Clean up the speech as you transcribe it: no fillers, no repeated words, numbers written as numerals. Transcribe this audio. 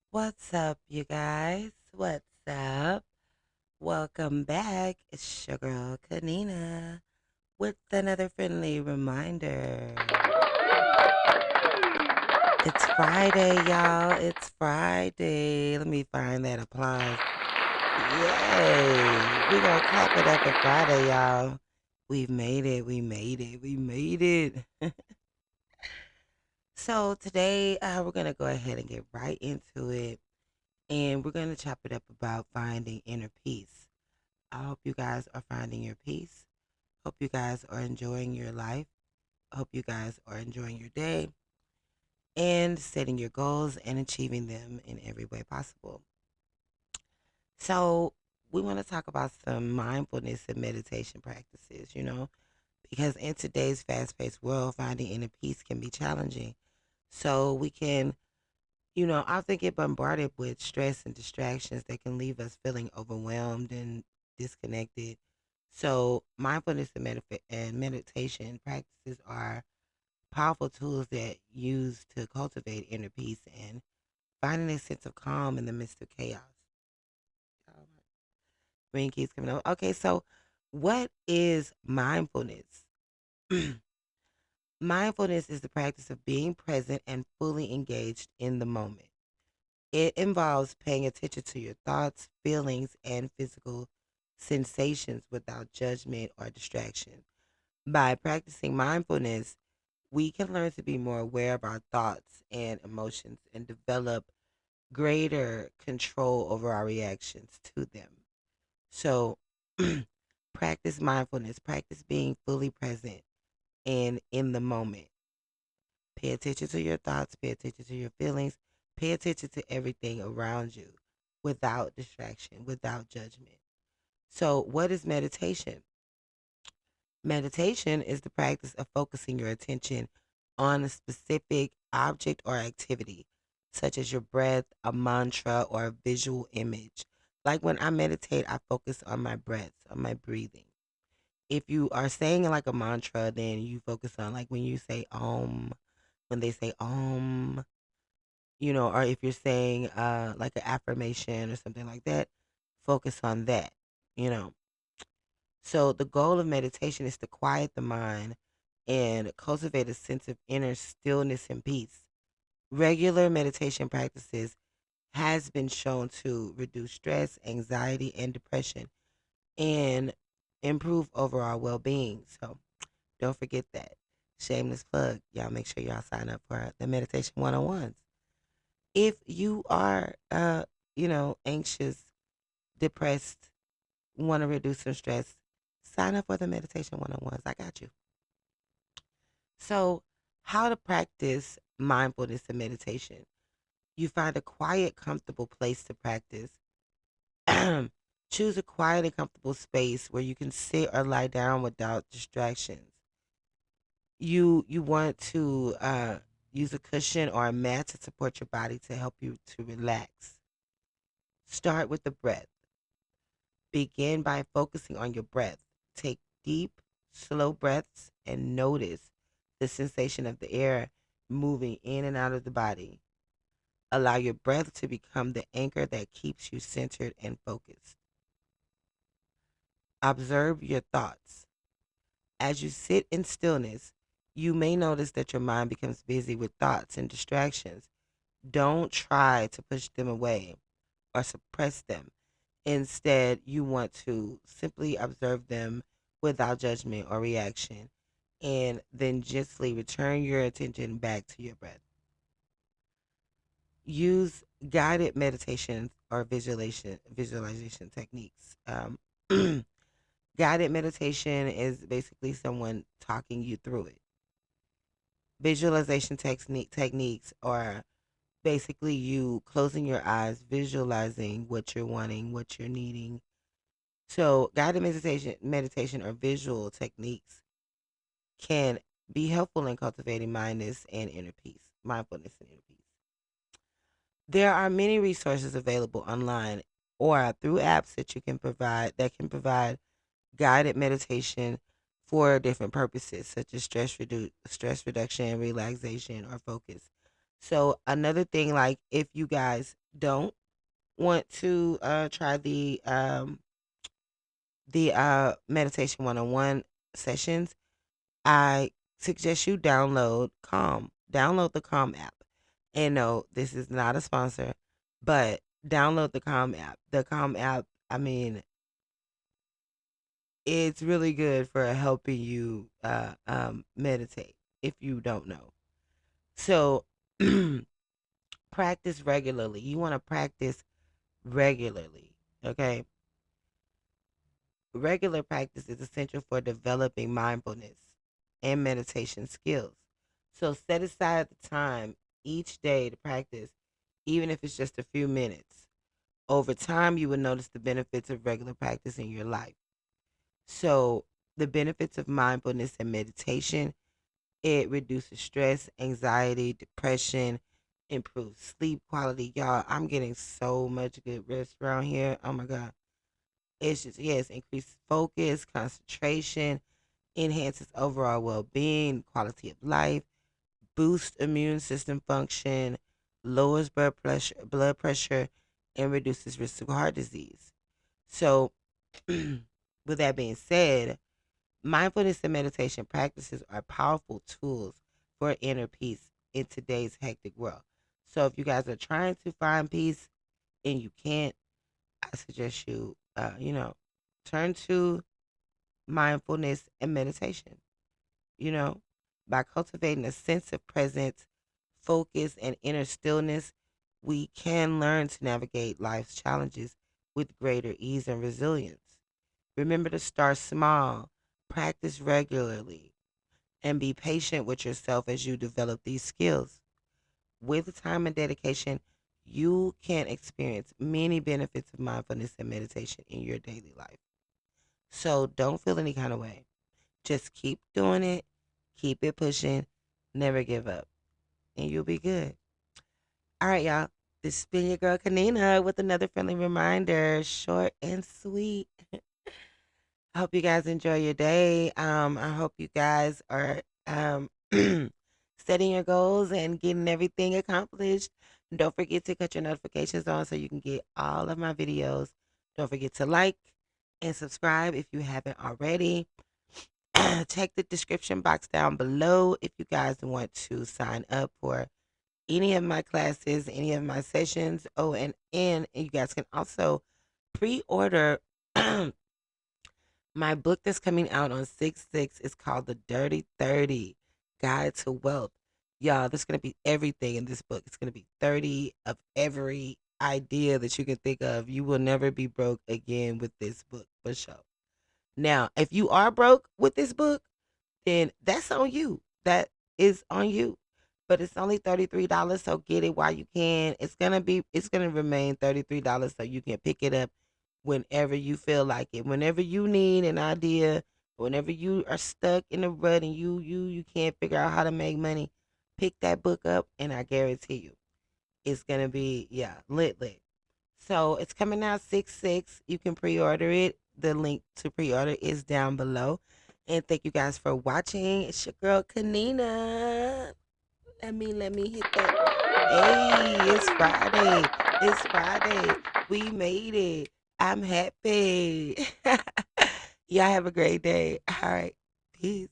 What's up, you guys? What's up? Welcome back. It's your girl, Kanina, with another friendly reminder. It's Friday, y'all. It's Friday. Let me find that applause. Yay! We gonna clap it up for Friday, y'all. We've made it. We made it. We made it. So today, we're gonna go ahead and get right into it, and we're gonna chop it up about finding inner peace. I hope you guys are finding your peace. Hope you guys are enjoying your life. Hope you guys are enjoying your day and setting your goals and achieving them in every way possible. So, we want to talk about some mindfulness and meditation practices, because in today's fast paced world, finding inner peace can be challenging. So, we can, often get bombarded with stress and distractions that can leave us feeling overwhelmed and disconnected. So, mindfulness and meditation practices are powerful tools that use to cultivate inner peace and finding a sense of calm in the midst of chaos. Oh, Green keeps coming up. Okay, so what is mindfulness? Mindfulness is the practice of being present and fully engaged in the moment. It involves paying attention to your thoughts, feelings, and physical sensations without judgment or distraction. By practicing mindfulness, we can learn to be more aware of our thoughts and emotions and develop greater control over our reactions to them. So, practice mindfulness, practice being fully present and in the moment. Pay attention to your thoughts, pay attention to your feelings, pay attention to everything around you without distraction, without judgment. So, what is meditation? Meditation is the practice of focusing your attention on a specific object or activity, such as your breath, a mantra, or a visual image. Like when I meditate, I focus on my breath, on my breathing. If you are saying like a mantra, then you focus on like when you say when they say or if you're saying like an affirmation or something like that, focus on that, you know. So the goal of meditation is to quiet the mind and cultivate a sense of inner stillness and peace. Regular meditation practices has been shown to reduce stress, anxiety, and depression and improve overall well-being. So don't forget that. Shameless plug. Y'all make sure y'all sign up for the meditation one-on-ones. If you are anxious, depressed, want to reduce some stress, sign up for the meditation one-on-ones. I got you. So, how to practice mindfulness and meditation? You find a quiet, comfortable place to practice. Choose a quiet and comfortable space where you can sit or lie down without distractions. You want to use a cushion or a mat to support your body to help you to relax. Start with the breath. Begin by focusing on your breath. Take deep, slow breaths and notice the sensation of the air moving in and out of the body. Allow your breath to become the anchor that keeps you centered and focused. Observe your thoughts. As you sit in stillness, you may notice that your mind becomes busy with thoughts and distractions. Don't try to push them away or suppress them. Instead, you want to simply observe them without judgment or reaction, and then gently return your attention back to your breath. Use guided meditation or visualization techniques. Guided meditation is basically someone talking you through it. Visualization techniques are basically you closing your eyes, visualizing what you're wanting, what you're needing. So, guided meditation or visual techniques can be helpful in cultivating mindfulness and inner peace. There are many resources available online or through apps that can provide guided meditation for different purposes such as stress reduction, relaxation, or focus. So another thing, like if you guys don't want to try the meditation one-on-one sessions, I suggest you download Calm. Download the Calm app. And no, this is not a sponsor, but download the Calm app. The Calm app, I mean, it's really good for helping you meditate if you don't know. So practice regularly. You want to practice regularly. Okay. Regular practice is essential for developing mindfulness and meditation skills. So set aside the time each day to practice, even if it's just a few minutes. Over time, you will notice the benefits of regular practice in your life. So, the benefits of mindfulness and meditation, it reduces stress, anxiety, depression, improves sleep quality. Y'all, I'm getting so much good rest around here. Oh my God. It's just, yes, increases focus, concentration, enhances overall well being, quality of life, boosts immune system function, lowers blood pressure, and reduces risk of heart disease. So, with that being said, mindfulness and meditation practices are powerful tools for inner peace in today's hectic world. So, if you guys are trying to find peace and you can't, I suggest you, turn to mindfulness and meditation. You know, by cultivating a sense of presence, focus, and inner stillness, we can learn to navigate life's challenges with greater ease and resilience. Remember to start small, practice regularly, and be patient with yourself as you develop these skills. With time and dedication, you can experience many benefits of mindfulness and meditation in your daily life. So don't feel any kind of way. Just keep doing it, keep it pushing, never give up, and you'll be good. All right, y'all. This has been your girl Kanina with another friendly reminder, short and sweet. I hope you guys enjoy your day. I hope you guys are setting your goals and getting everything accomplished. Don't forget to cut your notifications on so you can get all of my videos. Don't forget to like and subscribe if you haven't already. Check the description box down below if you guys want to sign up for any of my classes, any of my sessions. Oh, and you guys can also pre-order my book that's coming out on 6/6 is called The Dirty 30 Guide to Wealth. Y'all, there's going to be everything in this book. It's going to be 30 of every idea that you can think of. You will never be broke again with this book for sure. Now, if you are broke with this book, then that's on you. That is on you. But it's only $33, so get it while you can. It's gonna remain $33 so you can pick it up whenever you feel like it. Whenever you need an idea, whenever you are stuck in a rut and you can't figure out how to make money, pick that book up and I guarantee you it's gonna be, yeah, lit. So it's coming out 6/6. You can pre-order it. The link to pre-order is down below. And thank you guys for watching. It's your girl Kanina. Let me hit that. Hey, it's Friday. It's Friday. We made it. I'm happy. Y'all have a great day. All right. Peace.